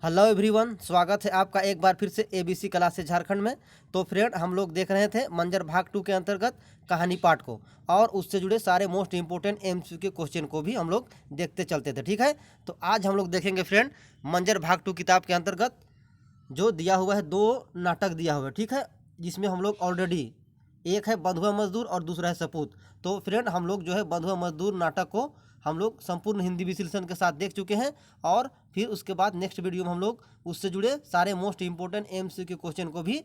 Hello everyone, स्वागत है आपका एक बार फिर से एबीसी क्लासेस झारखंड में। तो फ्रेंड, हम लोग देख रहे थे मंजर भाग 2 के अंतर्गत कहानी पाठ को, और उससे जुड़े सारे मोस्ट इंपोर्टेंट एमसीक्यू क्वेश्चन को भी हम लोग देखते चलते थे। ठीक है, तो आज हम लोग देखेंगे फ्रेंड मंजर भाग 2 किताब के अंतर्गत जो दिया हुआ है, 2 नाटक दिया हुआ है। ठीक है, जिसमें हम लोग ऑलरेडी एक है बंधुआ मजदूर और दूसरा है सपूत। तो फ्रेंड, हम लोग जो है बंधुआ मजदूर नाटक को हम लोग संपूर्ण हिंदी विश्लेषण के साथ देख चुके हैं, और फिर उसके बाद नेक्स्ट वीडियो में हम लोग उससे जुड़े सारे मोस्ट इंपोर्टेंट एमसीक्यू क्वेश्चन को भी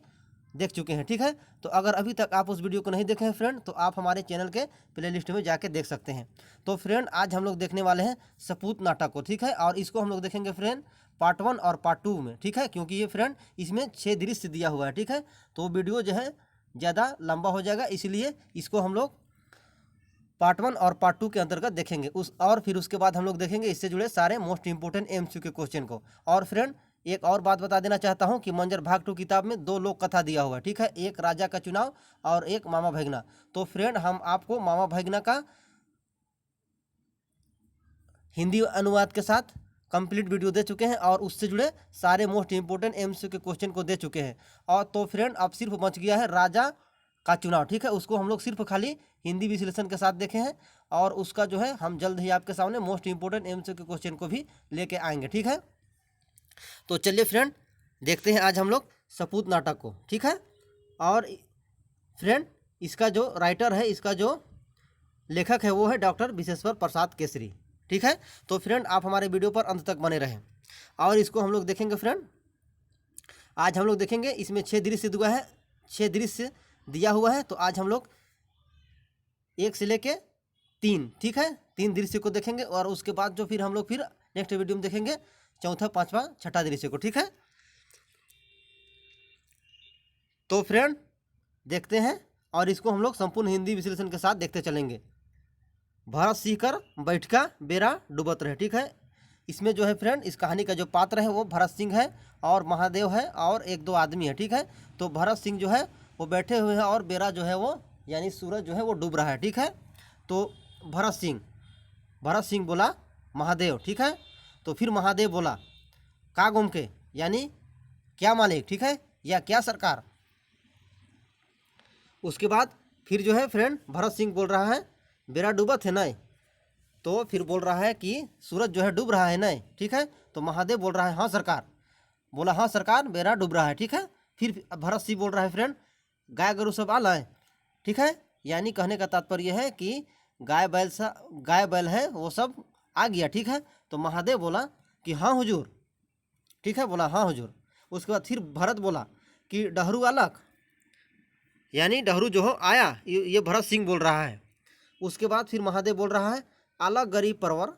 देख चुके हैं। ठीक है, तो अगर अभी तक आप उस वीडियो को नहीं देखे हैं फ्रेंड, तो आप हमारे चैनल के प्लेलिस्ट में जाके देख सकते हैं। तो फ्रेंड, आज हम लोग देखने वाले हैं सपूत नाटक को। ठीक है, और इसको हम लोग देखेंगे फ्रेंड पार्ट 1 और पार्ट 2 में। ठीक है, क्योंकि ये फ्रेंड इसमें 6 दृश्य दिया हुआ है। ठीक है, तो वीडियो जो है ज़्यादा लंबा हो जाएगा, इसलिए इसको हम लोग पार्ट 1 और पार्ट 2 के अंतर्गत देखेंगे और फिर उसके बाद हम लोग देखेंगे इससे जुड़े सारे मोस्ट इंपोर्टेंट एमसीक्यू क्वेश्चन को। और फ्रेंड, एक और बात बता देना चाहता हूं कि मंजर भाग 2 किताब में 2 लोक कथा दिया हुआ है। ठीक है, एक राजा का चुनाव और एक मामा भगना। तो फ्रेंड, हम आपको मामा भगना का हिंदी अनुवाद के साथ कंप्लीट वीडियो दे चुके हैं, और उससे जुड़े सारे मोस्ट इंपोर्टेंट एमसीक्यू क्वेश्चन को दे चुके हैं। और तो फ्रेंड, अब सिर्फ बच गया है राजा का चुनाव। ठीक है, उसको हम लोग सिर्फ खाली हिंदी विश्लेषण के साथ देखे हैं, और उसका जो है हम जल्द ही आपके सामने मोस्ट इंपोर्टेंट एमसीक्यू क्वेश्चन को भी लेके आएंगे। ठीक है, तो चलिए फ्रेंड, देखते हैं आज हम लोग सपूत नाटक को। ठीक है, और फ्रेंड, इसका जो राइटर है, इसका जो लेखक है, वो है डॉक्टर विशेश्वर प्रसाद केसरी। ठीक है, तो फ्रेंड, आप हमारे वीडियो पर अंत तक बने रहें, और इसको हम लोग देखेंगे फ्रेंड। आज हम लोग देखेंगे, इसमें 6 दृश्य दिया है, 6 दृश्य दिया हुआ है। तो आज हम लोग 1 से लेके 3, ठीक है, 3 दृश्य को देखेंगे, और उसके बाद जो फिर हम लोग फिर नेक्स्ट वीडियो में देखेंगे चौथा, पांचवा, छठा दृश्य को। ठीक है, तो फ्रेंड देखते हैं, और इसको हम लोग संपूर्ण हिंदी विश्लेषण के साथ देखते चलेंगे। भरत सिंह कर बैठका बेरा डूबत रहे। ठीक है, इसमें जो है फ्रेंड, इस कहानी का जो पात्र है वो भरत सिंह है, और महादेव है, और 1-2 आदमी है। ठीक है, तो भरत सिंह जो है वो बैठे हुए हैं, और बेरा जो है वो यानी सूरज जो है वो डूब रहा है। ठीक है, तो भरत सिंह बोला महादेव। ठीक है, तो फिर महादेव बोला का गुम के, यानी क्या मालिक। ठीक है, या क्या सरकार। उसके बाद फिर जो है फ्रेंड, भरत सिंह बोल रहा है बेरा डूबत है नहीं, तो फिर बोल रहा है कि सूरज जो है डूब रहा है नहीं। ठीक है, तो महादेव बोल रहा है हाँ सरकार। बोला हाँ सरकार, बेरा डूब रहा है। ठीक है, फिर भरत सिंह बोल रहा है फ्रेंड गाय गरु सब आ लाए। ठीक है, यानी कहने का तात्पर्य है कि गाय बैल है वो सब आ गया। ठीक है, तो महादेव बोला कि हाँ हुजूर। ठीक है, बोला हाँ हुजूर। उसके बाद फिर भरत बोला कि डहरू अलग, यानी डहरू जो हो आया, ये भरत सिंह बोल रहा है। उसके बाद फिर महादेव बोल रहा है अलग गरीब परवर।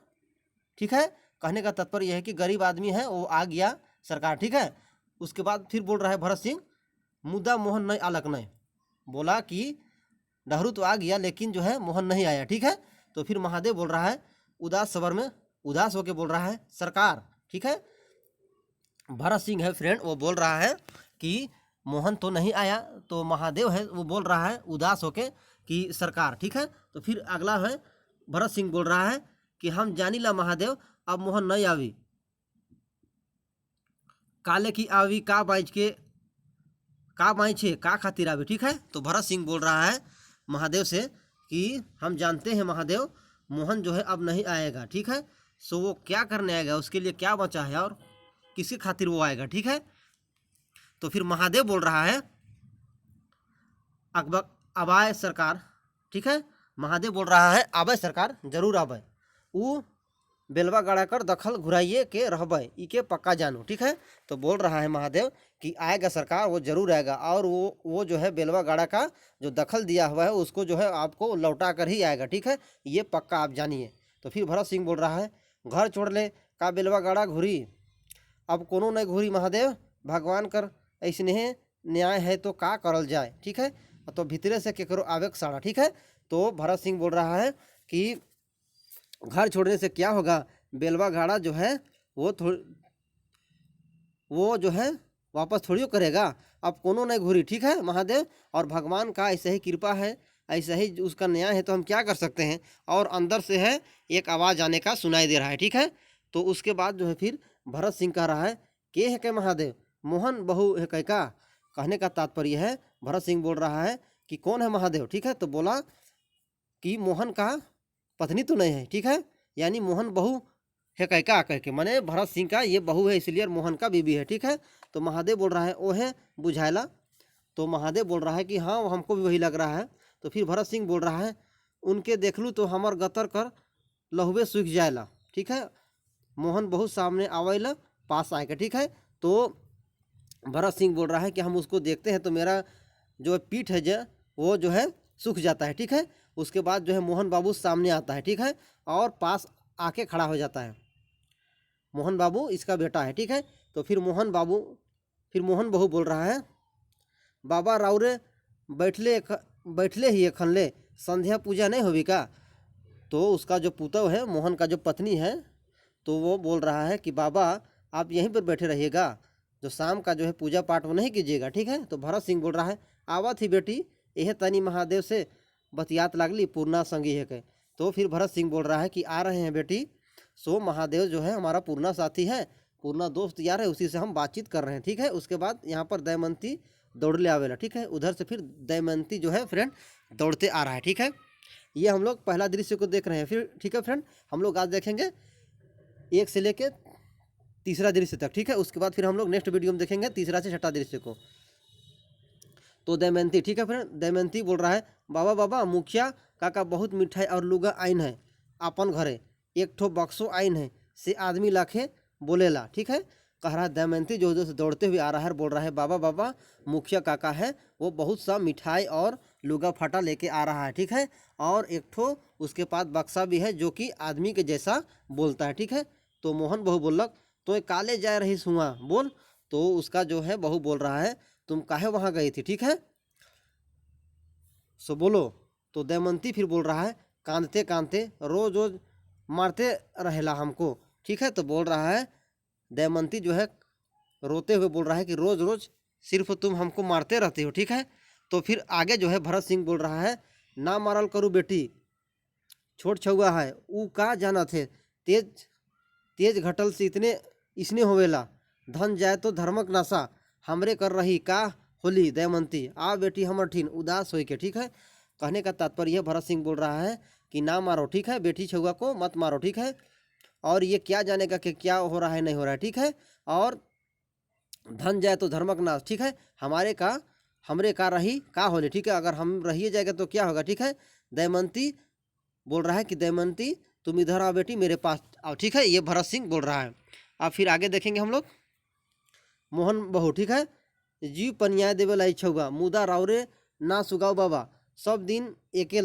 ठीक है, कहने का तात्पर्य यह है कि गरीब आदमी है वो आ गया सरकार। ठीक है, उसके बाद फिर बोल रहा है भरत सिंह मुद्दा मोहन नहीं अलग नहीं। बोला कि डहरू तो आ गया, लेकिन जो है मोहन नहीं आया। ठीक है, तो फिर महादेव बोल रहा है उदास स्वर में, उदास होकर बोल रहा है सरकार। ठीक है, भरत सिंह है फ्रेंड, वो बोल रहा है कि मोहन तो नहीं आया, तो महादेव है वो बोल रहा है उदास होके कि सरकार। ठीक है, तो फिर अगला है भरत सिंह बोल रहा है कि हम जानी ला महादेव अब मोहन नहीं आवी, काले की आवी का बाइच के का बाइछे का खातिर आवी। ठीक है, तो भरत सिंह बोल रहा है महादेव से कि हम जानते हैं महादेव मोहन जो है अब नहीं आएगा। ठीक है, सो वो क्या करने आएगा, उसके लिए क्या बचा है और किसके खातिर वो आएगा। ठीक है, तो फिर महादेव बोल रहा है अकबर अब आए सरकार। ठीक है, महादेव बोल रहा है आबे सरकार, जरूर आबे, ऊ बेलवा गड़ा कर दखल घुराइए के रहबे, इके पक्का जानू। ठीक है, तो बोल रहा है महादेव कि आएगा सरकार, वो जरूर आएगा, और वो जो है बेलवा गाड़ा का जो दखल दिया हुआ है उसको जो है आपको लौटा कर ही आएगा। ठीक है, ये पक्का आप जानिए। तो फिर भरत सिंह बोल रहा है घर छोड़ ले का बेलवा गाड़ा घुरी, अब कोनो नहीं घुरी महादेव, भगवान कर ऐसने न्याय है तो का करल जाए। ठीक है, तो भीतरे से केकरो आवेक साड़ा। ठीक है, तो भरत सिंह बोल रहा है कि घर छोड़ने से क्या होगा, बेलवा घाड़ा जो है वो जो है वापस थोड़ी करेगा, अब कोनो नहीं घूरी। ठीक है महादेव, और भगवान का ऐसे ही कृपा है, ऐसा ही उसका न्याय है, तो हम क्या कर सकते हैं। और अंदर से है एक आवाज़ आने का सुनाई दे रहा है। ठीक है, तो उसके बाद जो है फिर भरत सिंह कह रहा है के है के महादेव, मोहन बहू है कह का। कहने का तात्पर्य है भरत सिंह बोल रहा है कि कौन है महादेव, ठीक है। तो बोला कि मोहन का पत्नी तो नहीं है, ठीक है, यानी मोहन बहू है कह का, कह के माने भरत सिंह का ये बहू है इसलिए, और मोहन का बीबी है, ठीक है। तो महादेव बोल रहा है ओ है बुझायला। तो महादेव बोल रहा है कि हाँ हमको भी वही लग रहा है। तो फिर भरत सिंह बोल रहा है उनके देख लूँ तो हमर गतर कर लहुबे सूख जाएला, ठीक है। मोहन बहुत सामने आवेला पास आएगा, ठीक है। तो भरत सिंह बोल रहा है कि हम उसको देखते हैं तो मेरा जो पीठ है जो वो जो है सूख जाता है, ठीक है। उसके बाद जो है मोहन बाबू सामने आता है, ठीक है, और पास आके खड़ा हो जाता है। मोहन बाबू इसका बेटा है, ठीक है। तो फिर मोहन बहू बोल रहा है बाबा राउरे बैठले ही एखन ले संध्या पूजा नहीं होगी का। तो उसका जो पुतव है, मोहन का जो पत्नी है, तो वो बोल रहा है कि बाबा आप यहीं पर बैठे रहिएगा, जो शाम का जो है पूजा पाठ वो नहीं कीजिएगा, ठीक है। तो भरत सिंह बोल रहा है आवत ही बेटी यह तनी महादेव से बतियात लागली पूर्णा संगी है के। तो फिर भरत सिंह बोल रहा है कि आ रहे हैं बेटी, सो महादेव जो है हमारा पूर्णा साथी है, पूर्णा दोस्त यार है, उसी से हम बातचीत कर रहे हैं, ठीक है। उसके बाद यहाँ पर दमयंती दौड़ले आवेला, ठीक है। उधर से फिर दमयंती जो है फ्रेंड दौड़ते आ रहा है, ठीक है। ये हम लोग पहला दृश्य को देख रहे हैं फिर, ठीक है फ्रेंड। हम लोग आज देखेंगे 1 से लेके तीसरा दृश्य तक, ठीक है। उसके बाद फिर हम लोग नेक्स्ट वीडियो में देखेंगे तीसरा से छठा दृश्य को। तो दमयंती, ठीक है फ्रेंड, दमयंती बोल रहा है बाबा बाबा मुखिया काका बहुत मिठाई और लुगा आइन है अपन घरे, एक ठो बक्सो आइन है से आदमी लाखे बोलेला, ठीक है। कह रहा है दमयंती जो उधर से दौड़ते हुए आ रहा है, बोल रहा है बाबा बाबा मुखिया काका है वो बहुत सा मिठाई और लुगा फटा लेके आ रहा है, ठीक है। और एक ठो उसके पास बक्सा भी है जो कि आदमी के जैसा बोलता है, ठीक है। तो मोहन बहू बोलक तो काले जा रही सुआ बोल। तो उसका जो है बहू बोल रहा है तुम काहे वहाँ गई थी, ठीक है, सो बोलो। तो दमयंती फिर बोल रहा है कांदते कांदते रोज रोज मारते रहेला हमको, ठीक है। तो बोल रहा है दमयंती जो है रोते हुए बोल रहा है कि रोज रोज सिर्फ तुम हमको मारते रहते हो, ठीक है। तो फिर आगे जो है भरत सिंह बोल रहा है ना मारल करूँ बेटी, छोट छुआ है ऊ का जाना थे, तेज तेज घटल से इतने इसने होवेला, धन जाए तो धर्मक नाशा हमरे कर रही का होली दमयंती आ बेटी हमर ठीन उदास हो के, ठीक है। कहने का तात्पर्य भरत सिंह बोल रहा है कि ना मारो, ठीक है, बेटी छुआ को मत मारो, ठीक है। और ये क्या जानेगा कि क्या हो रहा है नहीं हो रहा है, ठीक है। और धन जाए तो धर्मक नाश, ठीक है, हमरे का रही का होले, ठीक है, अगर हम रहिए जाएगा तो क्या होगा, ठीक है। दमयंती बोल रहा है कि दमयंती तुम इधर आओ बेटी मेरे पास आओ, ठीक है, ये भरत सिंह बोल रहा है। अब फिर आगे देखेंगे हम लोग मोहन बहू, ठीक है, जीव पनिया देवे लाई छौगा मुदा रावरे ना सुगाओ बाबा सब दिन एके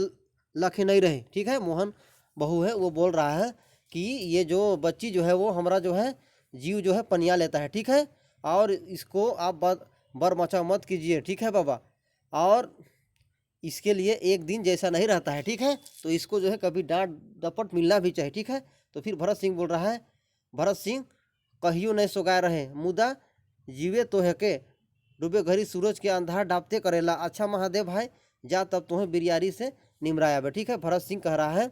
लखे नहीं रहे, ठीक है। मोहन बहू है वो बोल रहा है कि ये जो बच्ची जो है वो हमारा जो है जीव जो है पनिया लेता है, ठीक है, और इसको आप बर मचा मत कीजिए, ठीक है बाबा, और इसके लिए एक दिन जैसा नहीं रहता है, ठीक है। तो इसको जो है कभी डांट डपट मिलना भी चाहिए, ठीक है। तो फिर भरत सिंह बोल रहा है भरत सिंह कहियो नहीं सोगाए रहे मुदा जीवे तो है के डूबे घड़ी सूरज के अंधार डापते करेला, अच्छा महादेव भाई जा तब तुम्हें बिरियारी से निमराया बे, ठीक है। भरत सिंह कह रहा है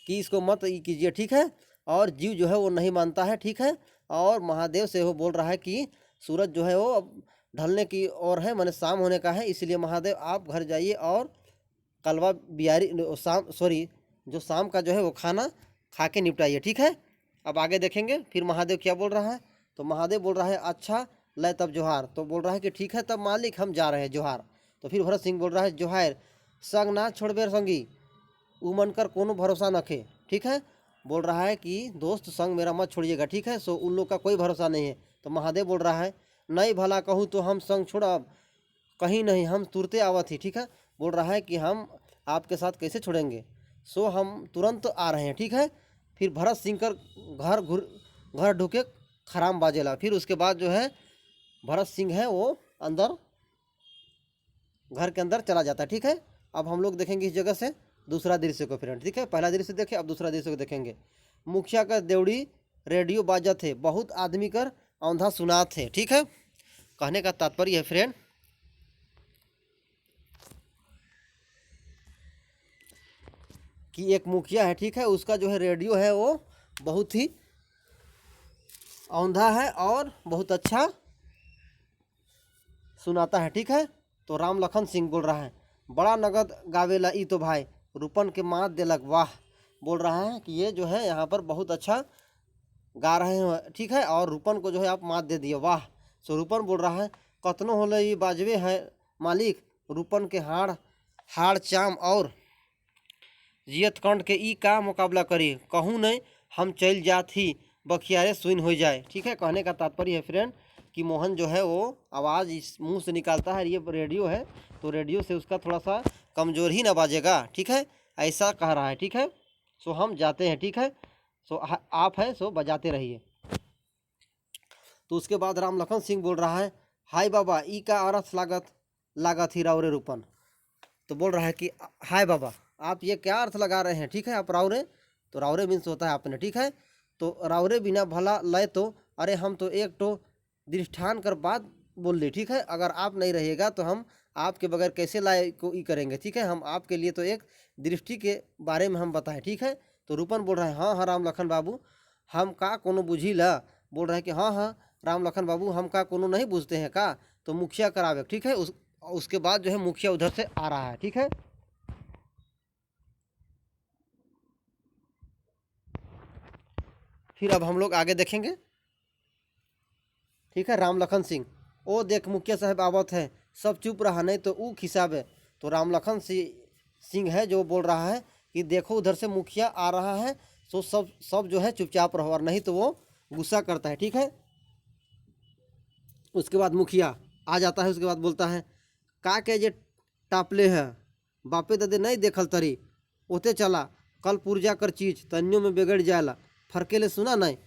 कि इसको मत कीजिए, ठीक है, और जीव जो है वो नहीं मानता है, ठीक है। और महादेव से वो बोल रहा है कि सूरज जो है वो अब ढलने की ओर है, मैंने शाम होने का है, इसलिए महादेव आप घर जाइए और कलवा बियारी शाम सॉरी जो शाम का जो है वो खाना खा के निपटाइए, ठीक है। अब आगे देखेंगे फिर महादेव क्या बोल रहा है। तो महादेव बोल रहा है अच्छा ले तब जोहार। तो बोल रहा है कि ठीक है तब मालिक हम जा रहे हैं जोहार। तो फिर भरत सिंह बोल रहा है जोहार संग ना छोड़बे संगी ऊ मनकर कोनो भरोसा नखे, ठीक है, बोल रहा है कि दोस्त संग मेरा मत छोड़िएगा, ठीक है। सो उन लोग का कोई भरोसा नहीं है। तो महादेव बोल रहा है नहीं भला कहूँ तो हम संग छोड़ब कहीं नहीं, हम तुरते आवत ही, ठीक है, बोल रहा है कि हम आपके साथ कैसे छोड़ेंगे, सो हम तुरंत आ रहे हैं, ठीक है। फिर भरत सिंह कर घर ढुके खराम बाजेला। फिर उसके बाद जो है भरत सिंह है वो अंदर घर के अंदर चला जाता है, ठीक है। अब हम लोग देखेंगे इस जगह से दूसरा दृश्य को फ्रेंड, ठीक है, पहला दृश्य देखे अब दूसरा दृश्य को देखेंगे। मुखिया का देवड़ी रेडियो बाजत है बहुत आदमी कर औंधा सुनात है, ठीक है। कहने का तात्पर्य है फ्रेंड कि एक मुखिया है, ठीक है, उसका जो है रेडियो है वो बहुत ही औंधा है और बहुत अच्छा सुनाता है, ठीक है। तो राम लखन सिंह बोल रहा है बड़ा नगद गावेला ई तो भाई रूपन के मात देलक वाह। बोल रहा है कि ये जो है यहाँ पर बहुत अच्छा गा रहे हैं, ठीक है, और रूपन को जो है आप मात दे दिए वाह। सो रूपन बोल रहा है कतनो होले ये बाजवे है मालिक रूपन के हाड़ हाड़ चाम और जियत कंठ के ई का मुकाबला करी कहूँ नहीं हम चल जात ही बखियारे सुइन हो जाए, ठीक है। कहने का तात्पर्य है फ्रेंड कि मोहन जो है वो आवाज़ इस मुंह से निकालता है, ये रेडियो है तो रेडियो से उसका थोड़ा सा कमज़ोर ही ना बाजेगा, ठीक है, ऐसा कह रहा है, ठीक है। सो हम जाते हैं, ठीक है। सो आप है सो बजाते रहिए। तो उसके बाद राम लखन सिंह बोल रहा है हाय बाबा ई का अर्थ लागत लागत ही रावरे रूपन। तो बोल रहा है कि हाय बाबा आप ये क्या अर्थ लगा रहे हैं, ठीक है। आप रावरे तो रावरे मीन्स होता है आपने, ठीक है। तो रावरे बिना भला लय तो अरे हम तो एक तो दृष्टान कर बात बोल ली, ठीक है। अगर आप नहीं रहिएगा तो हम आपके बगैर कैसे लाए को ई करेंगे, ठीक है। हम आपके लिए तो एक दृष्टि के बारे में हम बताएं, ठीक है। तो रूपन बोल रहा है हाँ हाँ राम लखन बाबू हम का कोनो बुझी ला। बोल रहा है कि हाँ हाँ राम लखन बाबू हम का कोनो नहीं पूछते हैं का। तो मुखिया करावे, ठीक है। उसके बाद जो है मुखिया उधर से आ रहा है, ठीक है। फिर अब हम लोग आगे देखेंगे, ठीक है। राम लखन सिंह ओ देख मुखिया साहब आवत है सब चुप रहा नहीं तो ऊ खिसाबे। तो राम लखन सिंह है जो बोल रहा है कि देखो उधर से मुखिया आ रहा है सो सब सब जो है चुपचाप रहो और नहीं तो वो गुस्सा करता है, ठीक है। उसके बाद मुखिया आ जाता है, उसके बाद बोलता है का के जे टापले है बापे दादे नहीं देखल तरी ओते चला कल पुर्जा कर चीज तन्यों में बिगड़ जाएला फरकेले सुना नहीं।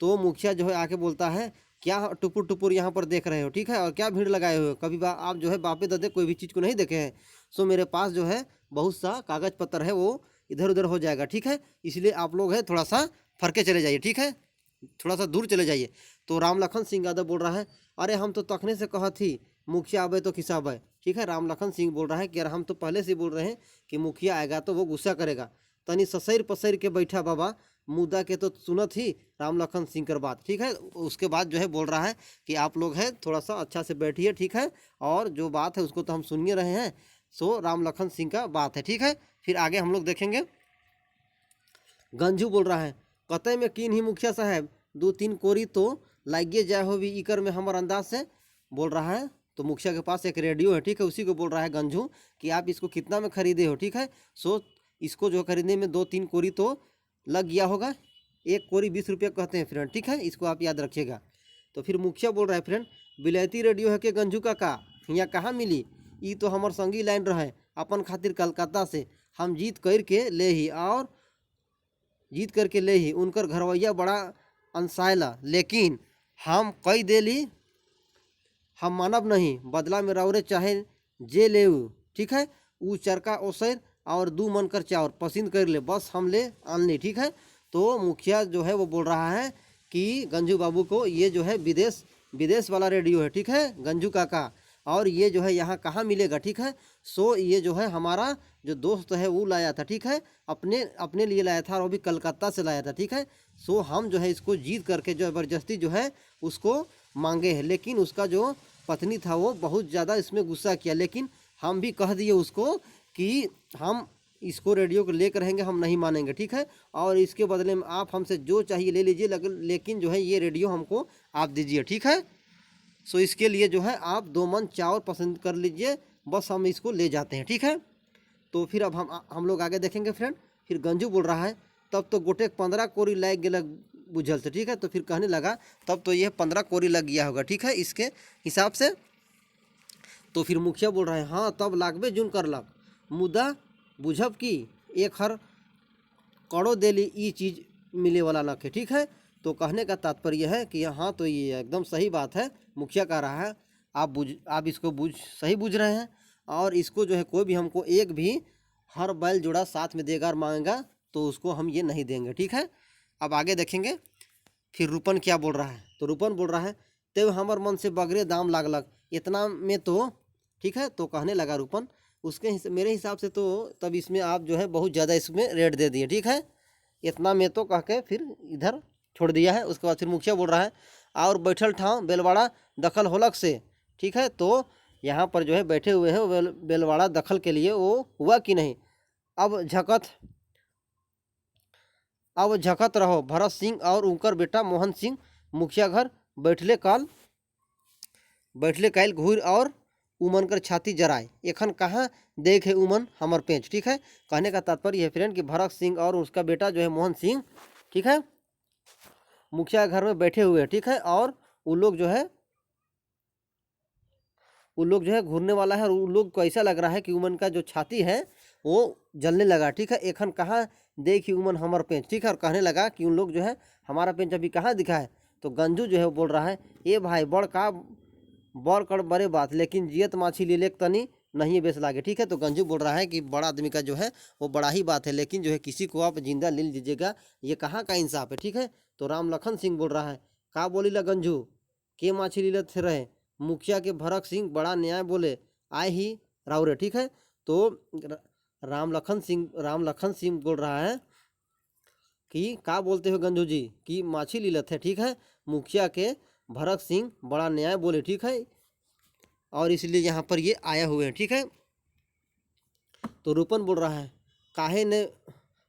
तो मुखिया जो है आके बोलता है क्या टुपुर टुपुर यहाँ पर देख रहे हो, ठीक है, और क्या भीड़ लगाए हुए हो कभी आप जो है बापे दादे कोई भी चीज़ को नहीं देखे हैं। सो मेरे पास जो है बहुत सा कागज पत्र है वो इधर उधर हो जाएगा, ठीक है। इसलिए आप लोग है थोड़ा सा फरके चले जाइए, ठीक है, थोड़ा सा दूर चले जाइए। तो राम लखन सिंह यादव बोल रहा है अरे हम तो तखने से कहा थी मुखिया आवे तो खिसाबे, ठीक है। राम लखन सिंह बोल रहा है कि यार हम तो पहले से बोल रहे हैं कि मुखिया आएगा तो वो गुस्सा करेगा तनी ससैर पसैर के बैठा बाबा मुद्दा के तो सुनत ही राम लखन सिंह कर बात, ठीक है। उसके बाद जो है बोल रहा है कि आप लोग हैं थोड़ा सा अच्छा से बैठिए, ठीक है, और जो बात है उसको तो हम सुनिए रहे हैं। सो राम लखन सिंह का बात है, ठीक है। फिर आगे हम लोग देखेंगे। गंजू बोल रहा है कतई में किन ही मुखिया साहब दो तीन कोरी तो लाइए जाए हो भी इकर में हमार अंदाज से। बोल रहा है तो मुखिया के पास एक रेडियो है, ठीक है, उसी को बोल रहा है गंजू कि आप इसको कितना में खरीदे हो, ठीक है। सो इसको जो खरीदने में 2-3 कोरी तो लग गया होगा, एक कोरी 20 रुपये कहते हैं फ्रेंड, ठीक है, इसको आप याद रखिएगा। तो फिर मुखिया बोल रहा है फ्रेंड बिलायती रेडियो है कि गंजू का यहाँ कहाँ मिली ई तो हमार संगी लाइन रहे अपन खातिर कलकत्ता से हम जीत करके ले ही और जीत करके ले ही उनकर घरवैया बड़ा अनसायला लेकिन हम कई देली हम मानब नहीं बदला में रावरे चाहे जे ले, ठीक है, ऊ चरका ओसैर और 2 मन कर चावर पसंद कर ले बस हम ले आन ली, ठीक है। तो मुखिया जो है वो बोल रहा है कि गंजू बाबू को ये जो है विदेश वाला रेडियो है, ठीक है, गंजू काका, और ये जो है यहाँ कहाँ मिलेगा, ठीक है। सो ये जो है हमारा जो दोस्त है वो लाया था, ठीक है, अपने अपने लिए लाया था और वो भी कलकत्ता से लाया था, ठीक है। सो हम जो है इसको जीत करके जो ज़बरदस्ती जो है उसको मांगे हैं, लेकिन उसका जो पत्नी था वो बहुत ज़्यादा इसमें गुस्सा किया, लेकिन हम भी कह दिए उसको कि हम इसको रेडियो को लेकर रहेंगे, हम नहीं मानेंगे, ठीक है, और इसके बदले में आप हमसे जो चाहिए ले लीजिए लेकिन जो है ये रेडियो हमको आप दीजिए, ठीक है। सो इसके लिए जो है आप 2 मन चावल पसंद कर लीजिए बस हम इसको ले जाते हैं, ठीक है। तो फिर अब हम लोग आगे देखेंगे फ्रेंड। फिर गंजू बोल रहा है तब तो गोटे 15 कोरी लाग गया बुझल से, ठीक है। तो फिर कहने लगा तब तो यह 15 कोरी लग गया होगा, ठीक है, इसके हिसाब से। तो फिर मुखिया बोल रहा है हाँ तब लागबे जून कर लग मुद्दा बुझब की एक हर कड़ो देली ई चीज़ मिले वाला न के, ठीक है। तो कहने का तात्पर्य है कि हाँ तो ये एकदम सही बात है, मुखिया कह रहा है आप इसको सही बूझ रहे हैं, और इसको जो है कोई भी हमको एक भी हर बैल जोड़ा साथ में देगा और मांगेगा तो उसको हम ये नहीं देंगे, ठीक है। अब आगे देखेंगे फिर रूपन क्या बोल रहा है। तो रूपन बोल रहा है ते हमार मन से बगरे दाम लागलक इतना में तो, ठीक है। तो कहने लगा रूपन उसके मेरे हिसाब से तो तब इसमें आप जो है बहुत ज़्यादा इसमें रेट दे दिए, ठीक है, इतना में तो कह के फिर इधर छोड़ दिया है। उसके बाद फिर मुखिया बोल रहा है और बैठल ठाव बेलवाड़ा दखल होलक से, ठीक है। तो यहाँ पर जो है बैठे हुए हैं वो बेलवाड़ा दखल के लिए वो हुआ कि नहीं। अब झकत रहो भरत सिंह और उनकर बेटा मोहन सिंह मुखिया घर बैठले कैल घूर और उमन कर छाती जराए एखन कहाँ देखे उमन हमर पेंच, ठीक है। कहने का तात्पर्य है फ्रेंड कि भरत सिंह और उसका बेटा जो है मोहन सिंह, ठीक है, मुखिया घर में बैठे हुए हैं, ठीक है। और वो लोग जो है घूरने वाला है और उन लोग को ऐसा लग रहा है कि उमन का जो छाती है वो जलने लगा, ठीक है। एखन कहाँ देखी उमन हमर पेंच, ठीक है। और कहने लगा कि उन लोग जो है हमारा पेंच अभी कहाँ दिखा है। तो गंजू जो है वो बोल रहा है ए भाई बड़ कर बड़े बात लेकिन जियत माछी ले लेक तनी नहीं बेस लागे, ठीक है। तो गंजू बोल रहा है कि बड़ा आदमी का जो है वो बड़ा ही बात है, लेकिन जो है किसी को आप जिंदा ले लीजिएगा ये कहाँ का इंसाफ है, ठीक है। तो राम लखन सिंह बोल रहा है का बोली ला गंजू के माछी लीलत थे रहे मुखिया के भरत सिंह बड़ा न्याय बोले आए ही राउरे, ठीक है। तो राम लखन सिंह बोल रहा है कि का बोलते हो गंजू जी कि माछी लीलत है, ठीक है। मुखिया के भरत सिंह बड़ा न्याय बोले, ठीक है, और इसलिए यहाँ पर ये आया हुए हैं, ठीक है। तो रूपन बोल रहा है काहे ने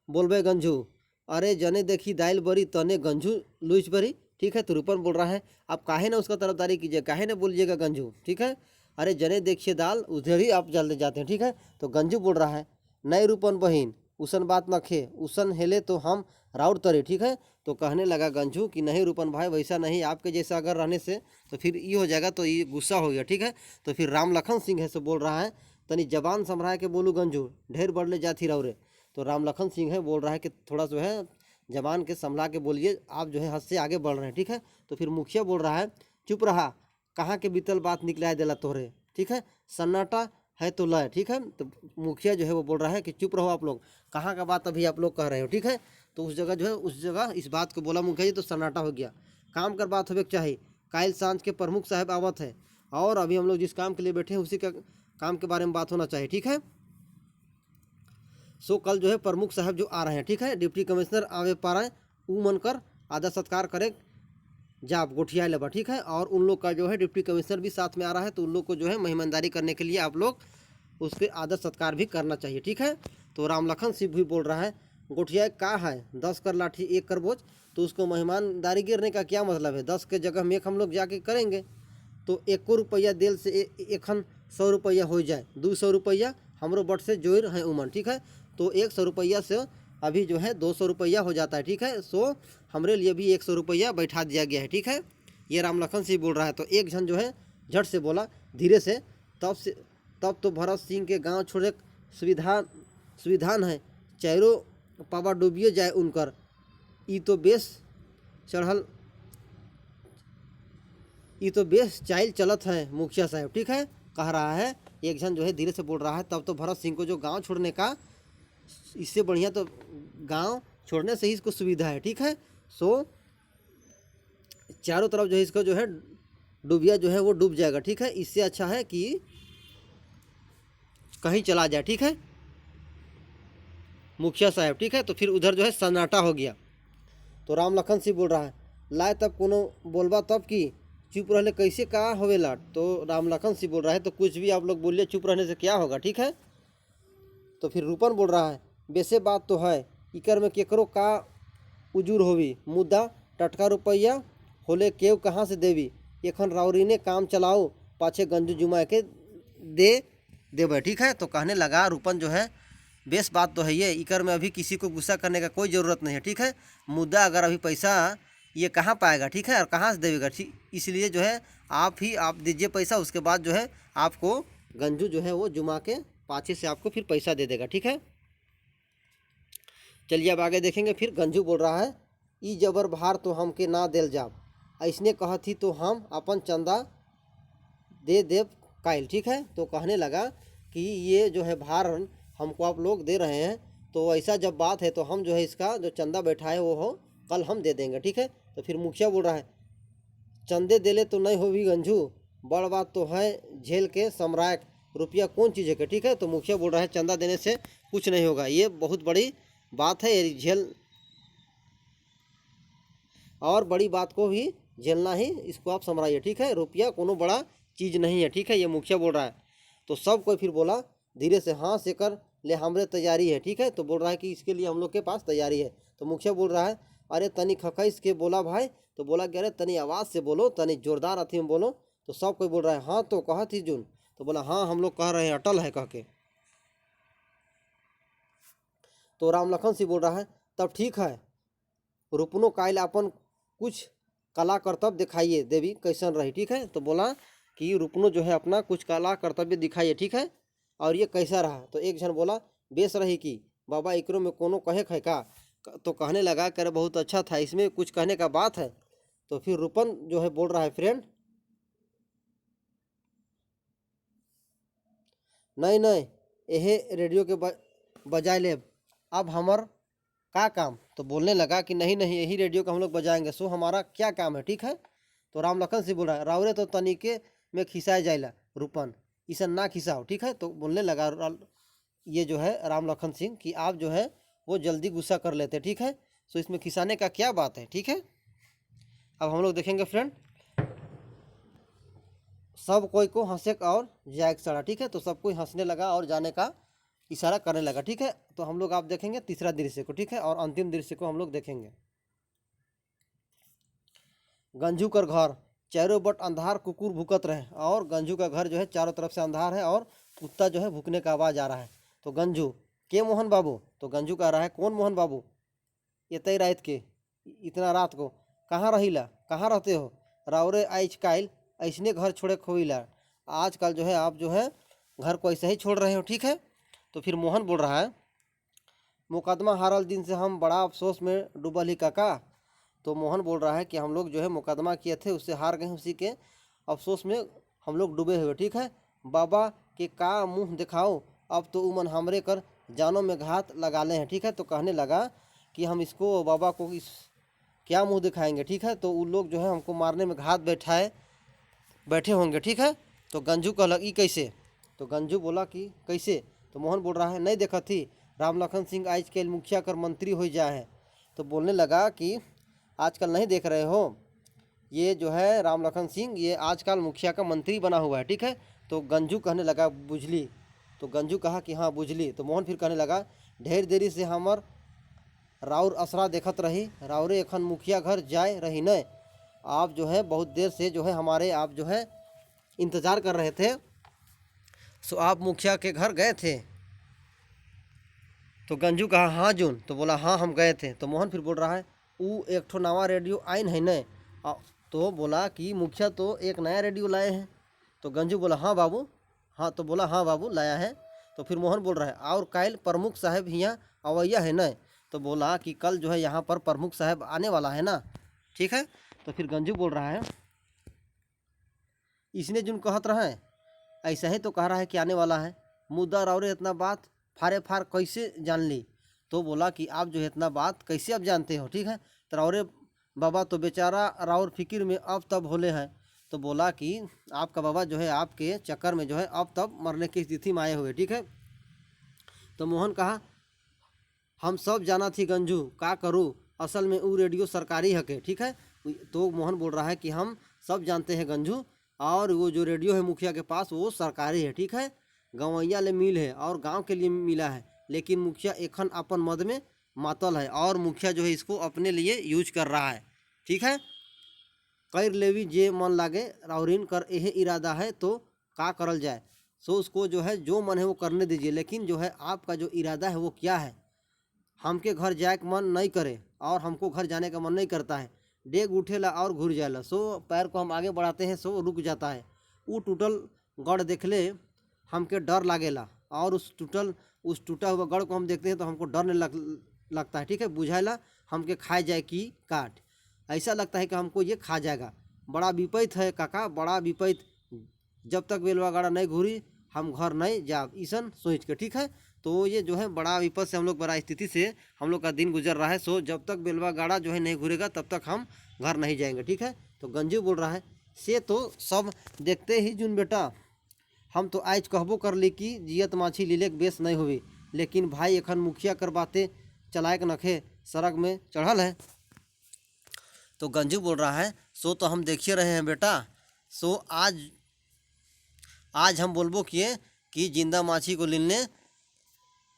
बोलबे गंजू अरे जने देखी दाइल बरी तने गंजू लुइच बरी, ठीक है। तो रूपन बोल रहा है आप काहे ना उसका तरफदारी कीजिए, काहे ना बोलिएगा गंजू, ठीक है। अरे जने देखिए दाल उधर ही आप जल्द जाते हैं, ठीक है। तो गंजू बोल रहा है नहीं रूपन बहिन उसन बात न खे उसन हेले तो हम राउर तरे, ठीक है। तो कहने लगा गंजू कि नहीं रूपन भाई वैसा नहीं, आपके जैसा अगर रहने से तो फिर ये हो जाएगा, तो ये गुस्सा हो गया, ठीक है। तो फिर राम लखन सिंह है से बोल रहा है तनी जबान संभरा के बोलू गंजू ढेर बढ़ले जाती राउरे। तो राम लखन सिंह है बोल रहा है कि थोड़ा जो है जबान के संभला के बोलिए, आप जो है हद से आगे बढ़ रहे हैं, ठीक है। तो फिर मुखिया बोल रहा है चुप रहा कहाँ के बीतल बात निकला देला तोहरे, ठीक है, सन्नाटा है तो लय, ठीक है। तो मुखिया जो है वो बोल रहा है कि चुप रहो आप लोग, कहाँ का बात अभी आप लोग कह रहे हो, ठीक है। तो उस जगह जो है उस जगह इस बात को बोला मुखिया जी तो सन्नाटा हो गया। काम कर बात होवे चाहिए काल सांझ के प्रमुख साहब आवत है और अभी हम लोग जिस काम के लिए बैठे हैं उसी का काम के बारे में बात होना चाहिए, ठीक है। सो कल जो है प्रमुख साहब जो आ रहे हैं, ठीक है, डिप्टी कमिश्नर आवे पा रहे ऊ मनकर आदर सत्कार करे जाप गोठिया लेबा, ठीक है। और उन लोग का जो है डिप्टी कमिश्नर भी साथ में आ रहा है तो उन लोग को जो है मेहमानदारी करने के लिए आप लोग उसके आदर सत्कार भी करना चाहिए, ठीक है। तो राम लखन सिंह भी बोल रहा है गोठिया का है 10 कर लाठी 1 कर बोझ, तो उसको मेहमानदारी गिरने का क्या मतलब है, 10 के जगह में 1 हम लोग जाके करेंगे तो 1 रुपया दिल से एखन 100 रुपया हो जाए 200 रुपया हमरो बट से जोड़ है उमन, ठीक है। तो 100 रुपया से अभी जो है 200 रुपया हो जाता है, ठीक है। सो हमरे लिए भी 100 रुपया बैठा दिया गया है, ठीक है। ये राम लखन सिंह बोल रहा है। तो एक जन जो है झट से बोला धीरे से तब तो भरत सिंह के गांव छोड़े सुविधान है चारों पावा डूबिए जाए उनकर ई तो बेस चाइल चलत है मुखिया साहब, ठीक है, कह रहा है। एक जन जो है धीरे से बोल रहा है तब तो भरत सिंह को जो गांव छोड़ने का इससे बढ़िया तो गांव छोड़ने से ही इसको सुविधा है, ठीक है। सो चारों तरफ जो है इसका जो है डूबिया जो है वो डूब जाएगा, ठीक है। इससे अच्छा है कि कहीं चला जाए, ठीक है मुखिया साहब, ठीक है। तो फिर उधर जो है सन्नाटा हो गया। तो राम लखन सिंह बोल रहा है लाए तब कोनो बोलबा तब की चुप रहने कैसे का होवेला। तो राम लखन सिंह बोल रहा है तो कुछ भी आप लोग बोलिए चुप रहने से क्या होगा, ठीक है। तो फिर रूपन बोल रहा है वैसे बात तो है इकर में केकरो का उजूर होवी मुद्दा टटका रुपया होले केव कहाँ से देवी एखन राउरी ने काम चलाओ पाछे गंजू जुमा के देवे, ठीक है। तो कहने लगा रूपन जो है बेस बात तो है ये इकर में अभी किसी को गुस्सा करने का कोई ज़रूरत नहीं है, ठीक है। मुद्दा अगर अभी पैसा ये कहाँ पाएगा, ठीक है, और कहाँ से देगा, ठीक, इसलिए जो है आप दीजिए पैसा, उसके बाद जो है आपको गंजू जो है वो जुमा के पाछे से आपको फिर पैसा दे देगा, ठीक है। चलिए अब आगे देखेंगे। फिर गंजू बोल रहा है ई जबर भार तो हमके ना देल जाब ऐसने कहत ही तो हम अपन चंदा दे देव कायल, ठीक है। तो कहने लगा कि ये जो है भार हमको आप लोग दे रहे हैं तो ऐसा जब बात है तो हम जो है इसका जो चंदा बैठा है वो हो कल हम दे देंगे, ठीक है। तो फिर मुखिया बोल रहा है चंदे देले तो नहीं होगी गंजू बड़ बात तो है झेल के सम्राट रुपया कौन चीज़ है, ठीक है। तो मुखिया बोल रहा है चंदा देने से कुछ नहीं होगा, ये बहुत बड़ी बात है, ये और बड़ी बात को भी झेलना ही इसको आप समझाइए, ठीक है। रुपया कोनो बड़ा चीज़ नहीं है, ठीक है, ये मुखिया बोल रहा है। तो सब कोई फिर बोला धीरे से, हाँ शेखर ले हमरे तैयारी है, ठीक है। तो बोल रहा है कि इसके लिए हम लोग के पास तैयारी है। तो मुखिया बोल रहा है अरे तनी खखईस के बोला भाई। तो बोला कि अरे तनी आवाज़ से बोलो, तनी जोरदार अथी में बोलो। तो सब कोई बोल रहा है हाँ तो कहा थी जून। तो बोला हाँ हम लोग कह रहे हैं अटल है कह के। तो राम लखन सिंह बोल रहा है तब ठीक है, रुपनो कायल अपन कुछ कला कर्तव्य दिखाइए देवी कैसन रही, ठीक है। तो बोला कि रुपनो जो है अपना कुछ कला कर्तव्य दिखाइए, ठीक है, और ये कैसा रहा। तो एक जन बोला बेस रही कि बाबा एकरो में कोनो कहे है का। तो कहने लगा कर बहुत अच्छा था, इसमें कुछ कहने का बात है। तो फिर रूपन जो है बोल रहा है फ्रेंड नहीं नहीं यह रेडियो के बजाय ले अब हमार का काम। तो बोलने लगा कि नहीं नहीं यही रेडियो का हम लोग बजाएंगे, सो हमारा क्या काम है, ठीक है। तो राम लखन से बोल रहा है रावरे तो तनिके में खिसाए जाएला रूपन, इसे ना खिसाओ, ठीक है। तो बोलने लगा ये जो है राम लखन सिंह कि आप जो है वो जल्दी गुस्सा कर लेते, ठीक है। सो इसमें खिसाने का क्या बात है, ठीक है। अब हम लोग देखेंगे फ्रेंड, सब कोई को हंसे और जाए सड़ा, ठीक है। तो सब कोई हंसने लगा और जाने का इशारा करने लगा, ठीक है। तो हम लोग आप देखेंगे तीसरा दृश्य को, ठीक है, और अंतिम दृश्य को हम लोग देखेंगे। गंजू कर घर चारों बट अंधार कुकुर भुकत रहे, और गंजू का घर जो है चारों तरफ से अंधार है और कुत्ता जो है भुकने का आवाज़ आ रहा है। तो गंजू के मोहन बाबू। तो गंजू कह रहा है कौन मोहन बाबू, ये तय रात के इतना रात को कहाँ रहीला, कहाँ रहते हो। रावरे आज काल ऐसने घर छोड़े खोईला, आजकल जो है आप जो है घर को ऐसे ही छोड़ रहे हो, ठीक है। तो फिर मोहन बोल रहा है मुकदमा हारल दिन से हम बड़ा अफसोस में डूबल ही काका। तो मोहन बोल रहा है कि हम लोग जो है मुकदमा किए थे उससे हार गए, उसी के अफसोस में हम लोग डूबे हुए, ठीक है। बाबा के का मुंह दिखाओ, अब तो उमन हमरे कर जानों में घात लगा ले हैं, ठीक है। तो कहने लगा कि हम इसको बाबा को इस क्या मुंह दिखाएंगे, ठीक है। तो उन लोग जो है हमको मारने में घात बैठे होंगे, ठीक है। तो गंजू कहलक ई कैसे। तो गंजू बोला कि कैसे। तो मोहन बोल रहा है नहीं देखा थी राम लखन सिंह आज के मुखिया कर मंत्री हो जाए है। तो बोलने लगा कि आजकल नहीं देख रहे हो, ये जो है राम लखन सिंह ये आजकल मुखिया का मंत्री बना हुआ है, ठीक है। तो गंजू कहने लगा बुझली। तो गंजू कहा कि हाँ बुझली। तो मोहन फिर कहने लगा ढेर देरी से हमर राउर असरा देखत रही, राउरे एखन मुखिया घर जाए रही न, आप जो है बहुत देर से जो है हमारे आप जो है इंतज़ार कर रहे थे, सो आप मुखिया के घर गए थे। तो गंजू कहा हाँ जून। तो बोला हाँ हम गए थे। तो मोहन फिर बोल रहा है वो एक ठो नवा रेडियो आइन है न। तो बोला कि मुखिया तो एक नया रेडियो लाए हैं। तो गंजू बोला हाँ बाबू, हाँ। तो बोला हाँ बाबू लाया है। तो फिर मोहन बोल रहा है और कायल प्रमुख साहब यहाँ अवैया है न। तो बोला कि कल जो है यहाँ पर प्रमुख साहब आने वाला है ना, ठीक है। तो फिर गंजू बोल रहा है इसने जुन कहत रहा है ऐसा ही तो कह रहा है कि आने वाला है, मुद्दा रावरे इतना बात फारे फार कैसे जान ली। तो बोला कि आप जो है इतना बात कैसे अब जानते हो, ठीक है। तो रावरे बाबा तो बेचारा रावर फिक्र में अब तब होले हैं। तो बोला कि आपका बाबा जो है आपके चक्कर में जो है अब तब मरने की स्थिति में आए हुए, ठीक है। तो मोहन कहा हम सब जाना थी गंजू का करूँ, असल में वो रेडियो सरकारी हके, ठीक है। तो मोहन बोल रहा है कि हम सब जानते हैं गंजू, और वो जो रेडियो है मुखिया के पास वो सरकारी है, ठीक है। गंवैया ले मिल है और गांव के लिए मिला है, लेकिन मुखिया एखन अपन मद में मातल है और मुखिया जो है इसको अपने लिए यूज कर रहा है, ठीक है। कर लेवी जे मन लागे राउरीन कर यह इरादा है तो का करल जाए। सो उसको जो है जो मन है वो करने दीजिए, लेकिन जो है आपका जो इरादा है वो क्या है। हमके घर जाए का मन नहीं करे और हमको घर जाने का मन नहीं करता है, डेग उठेला और घुर जाएला, सो पैर को हम आगे बढ़ाते हैं सो रुक जाता है। वो टूटल गढ़ देखले हमके डर लागेला, और उस टूटा हुआ गढ़ को हम देखते हैं तो हमको डर नहीं लगता है, ठीक है। बुझाएला हमके खाए जाए कि काट, ऐसा लगता है कि हमको ये खा जाएगा। बड़ा विपैत है काका, बड़ा विपैत, जब तक बेलवा गाड़ा नहीं घूरी हम घर नहीं जाब, ईसन सोच के, ठीक है। तो ये जो है बड़ा विपद से हम लोग बड़ा स्थिति से हम लोग का दिन गुजर रहा है, सो जब तक बेलवा गाड़ा जो है नहीं घूरेगा तब तक हम घर नहीं जाएंगे, ठीक है। तो गंजू बोल रहा है से तो सब देखते ही जुन बेटा, हम तो आज कहबो कर ली कि जियत माछी लीलेक बेस नहीं हुई, लेकिन भाई एखन मुखिया कर बातें चलाए के नखे सड़क में चढ़ल है। तो गंजू बोल रहा है सो तो हम देख ही रहे हैं बेटा। सो आज हम बोलबो किए कि जिंदा माछी को लेने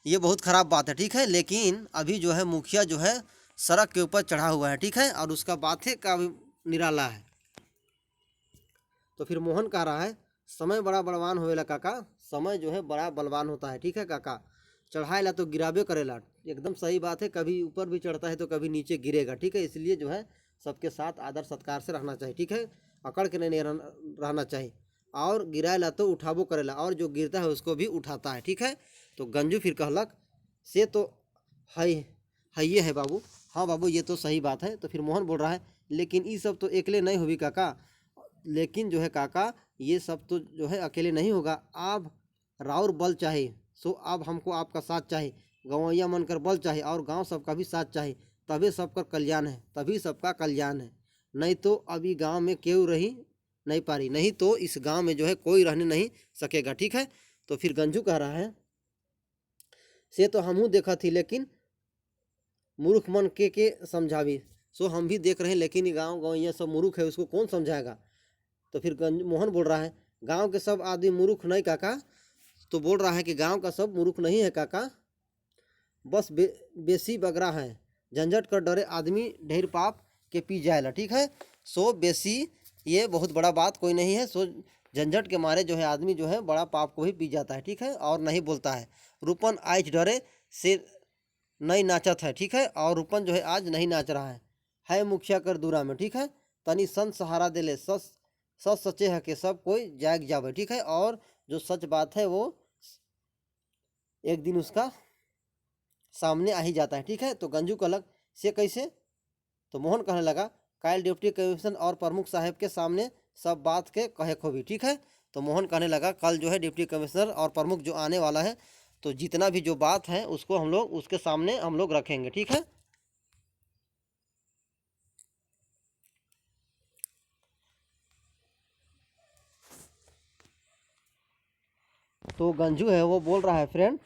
ये बहुत ख़राब बात है, ठीक है। लेकिन अभी जो है मुखिया जो है सड़क के ऊपर चढ़ा हुआ है, ठीक है, और उसका बात है का निराला है। तो फिर मोहन कह रहा है समय बड़ा बलवान होएला काका, समय जो है बड़ा बलवान होता है, ठीक है काका। चढ़ाएला तो गिराबे करेला, एकदम सही बात है। कभी ऊपर भी चढ़ता है तो कभी नीचे गिरेगा, ठीक है। इसलिए जो है सबके साथ आदर सत्कार से रहना चाहिए, ठीक है। अकड़ के नहीं रहना चाहिए। और गिराएला तो उठाबो करेला, और जो गिरता है उसको भी उठाता है, ठीक है। तो गंजू फिर कहलक से तो है ये है बाबू, हाँ बाबू ये तो सही बात है। तो फिर मोहन बोल रहा है लेकिन ये सब तो अकेले नहीं होगी काका, लेकिन जो है काका ये सब तो जो है अकेले नहीं होगा। आप राउर बल चाहिए, सो अब हमको आपका साथ चाहिए, गवैया मन कर बल चाहिए और गांव सबका भी साथ चाहिए, तभी सबका कल्याण है, तभी सबका कल्याण है। नहीं तो अभी गांव में क्यों रही नहीं पा रही, नहीं तो इस गांव में जो है कोई रहने नहीं सकेगा, ठीक है। तो फिर गंजू कह रहा है से तो हमहू देखा थी, लेकिन मूर्ख मन के समझावी। सो हम भी देख रहे हैं, लेकिन गाँव गवैया सब मूर्ख है, उसको कौन समझाएगा। तो फिर मोहन बोल रहा है गांव के सब आदमी मूर्ख नहीं काका। तो बोल रहा है कि गांव का सब मूर्ख नहीं है काका, बस बेसी बगरा है, झंझट कर डरे आदमी ढेर पाप के पी जाएला, ठीक है। सो बेसी ये बहुत बड़ा बात कोई नहीं है। सो झंझट के मारे जो है आदमी जो है बड़ा पाप को भी पी जाता है, ठीक है, और नहीं बोलता है। रूपन आज डरे से नहीं नाचत है, ठीक है, और रूपन जो है आज नहीं नाच रहा है मुखिया कर दूरा में, ठीक है। तनी संत सहारा दे ले, सच सच्चे है कि सब कोई जाग जावे, ठीक है। और जो सच बात है वो एक दिन उसका सामने आ ही जाता है, ठीक है। तो गंजू कहलक से कैसे। तो मोहन कहने लगा काल डिप्टी कमिश्नर और प्रमुख साहब के सामने सब बात के कहे को भी, ठीक है। तो मोहन कहने लगा कल जो है डिप्टी कमिश्नर और प्रमुख जो आने वाला है, तो जितना भी जो बात है उसको हम लोग उसके सामने हम लोग रखेंगे, ठीक है। तो गंजू है वो बोल रहा है फ्रेंड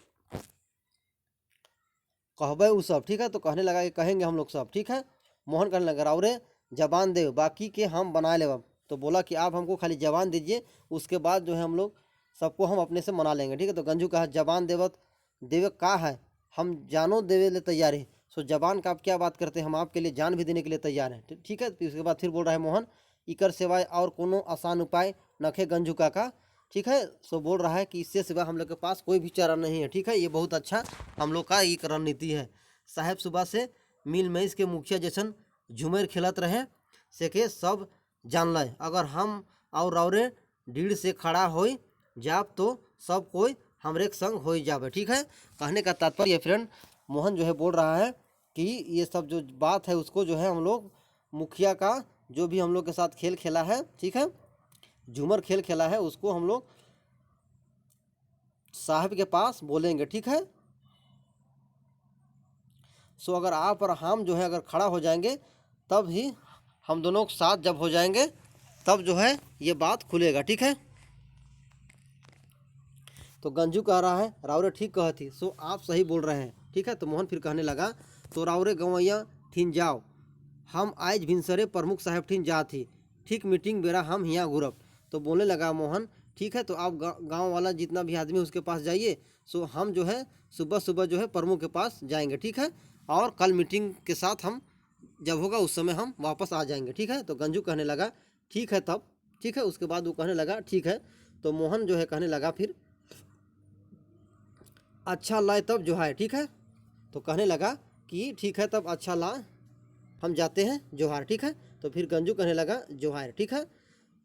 कहबे वो सब, ठीक है। तो कहने लगा कि कहेंगे हम लोग सब, ठीक है। मोहन कहने लगा राउरे जबान दे, बाकी के हम बना ले। तो बोला कि आप हमको खाली जबान दीजिए, उसके बाद जो है हम लोग सबको हम अपने से मना लेंगे, ठीक है। तो गंजू कहा जबान देवे का है, हम जानो देवे ले तैयार है। सो जबान का आप क्या बात करते हैं, हम आपके लिए जान भी देने के लिए तैयार हैं, ठीक है। तो उसके बाद फिर बोल रहा है मोहन इकर सिवाय और कोनो आसान उपाय नखे गंजू का, ठीक है। सो बोल रहा है कि इससे सिवा हम लोग के पास कोई भी चारा नहीं है, ठीक है। ये बहुत अच्छा हम लोग का एक रणनीति है। साहेब सुबह से मिल मैस के मुखिया जैसन झूमर खेलत रहे से के सब जान ले, अगर हम और रौरे डीड़ से खड़ा हो जाब तो सब कोई हमरे संग हो जावे, ठीक है। कहने का तात्पर्य फ्रेंड मोहन जो है बोल रहा है कि ये सब जो बात है उसको जो है हम लोग मुखिया का जो भी हम लोग के साथ खेल खेला है, ठीक है, झूमर खेल खेला है, उसको हम लोग साहब के पास बोलेंगे, ठीक है। सो अगर आप और हम जो है अगर खड़ा हो जाएंगे तब ही हम दोनों साथ जब हो जाएंगे तब जो है ये बात खुलेगा, ठीक है। तो गंजू कह रहा है रावरे ठीक कहा थी, सो आप सही बोल रहे हैं, ठीक है। तो मोहन फिर कहने लगा तो रावरे गवैया ठीन जाओ, हम आज भिनसरे प्रमुख साहब ठीन जा थी, ठीक मीटिंग बेरा हम यहाँ घूरब। तो बोलने लगा मोहन ठीक है, तो आप गांव वाला जितना भी आदमी उसके पास जाइए। सो हम जो है सुबह सुबह जो है प्रमुख के पास जाएंगे, ठीक है, और कल मीटिंग के साथ हम जब होगा उस समय हम वापस आ जाएंगे, ठीक है। तो गंजू कहने लगा ठीक है तब, ठीक है। उसके बाद वो कहने लगा ठीक है। तो मोहन जो है कहने लगा फिर अच्छा लाए तब जो है, ठीक है। तो कहने लगा कि ठीक है तब अच्छा ला हम जाते हैं जोहार, ठीक है। तो फिर गंजू कहने लगा जोहार, ठीक है।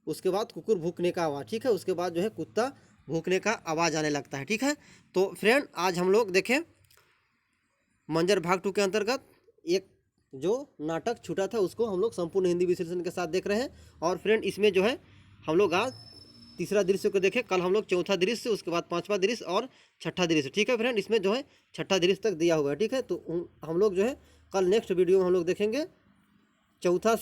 उसके बाद कुकुर भूकने का आवाज़, ठीक है। उसके बाद जो है कुत्ता भूकने का आवाज़ आने लगता है, ठीक है। तो फ्रेंड आज हम लोग देखें मंजर भाग 2 के अंतर्गत एक जो नाटक छूटा था उसको हम लोग संपूर्ण हिंदी विश्लेषण के साथ देख रहे हैं। और फ्रेंड इसमें जो है हम लोग आज तीसरा दृश्य को देखें, कल हम लोग चौथा दृश्य, उसके बाद पांचवा दृश्य और छठा दृश्य, ठीक है फ्रेंड। इसमें जो है छठा दृश्य तक दिया हुआ है, ठीक है। तो हम लोग जो है कल नेक्स्ट वीडियो में हम लोग देखेंगे चौथा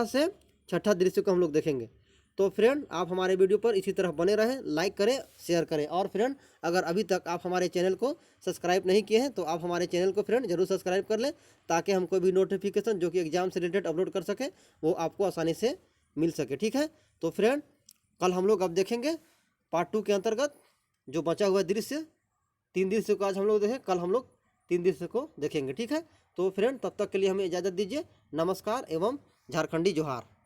से छठा दृश्य को हम लोग देखेंगे, तो फ्रेंड आप हमारे वीडियो पर इसी तरह बने रहें, लाइक करें, शेयर करें। और फ्रेंड अगर अभी तक आप हमारे चैनल को सब्सक्राइब नहीं किए हैं तो आप हमारे चैनल को फ्रेंड जरूर सब्सक्राइब कर लें, ताकि हम कोई भी नोटिफिकेशन जो कि एग्जाम से रिलेटेड अपलोड कर सकें वो आपको आसानी से मिल सके। ठीक है, तो फ्रेंड कल हम लोग अब देखेंगे पार्ट 2 के अंतर्गत जो बचा हुआ दृश्य, 3 दृश्य को आज हम लोग देखें, कल हम लोग 3 दृश्य को देखेंगे। ठीक है, तो फ्रेंड तब तक के लिए हमें इजाज़त दीजिए। नमस्कार एवं झारखंडी जोहार।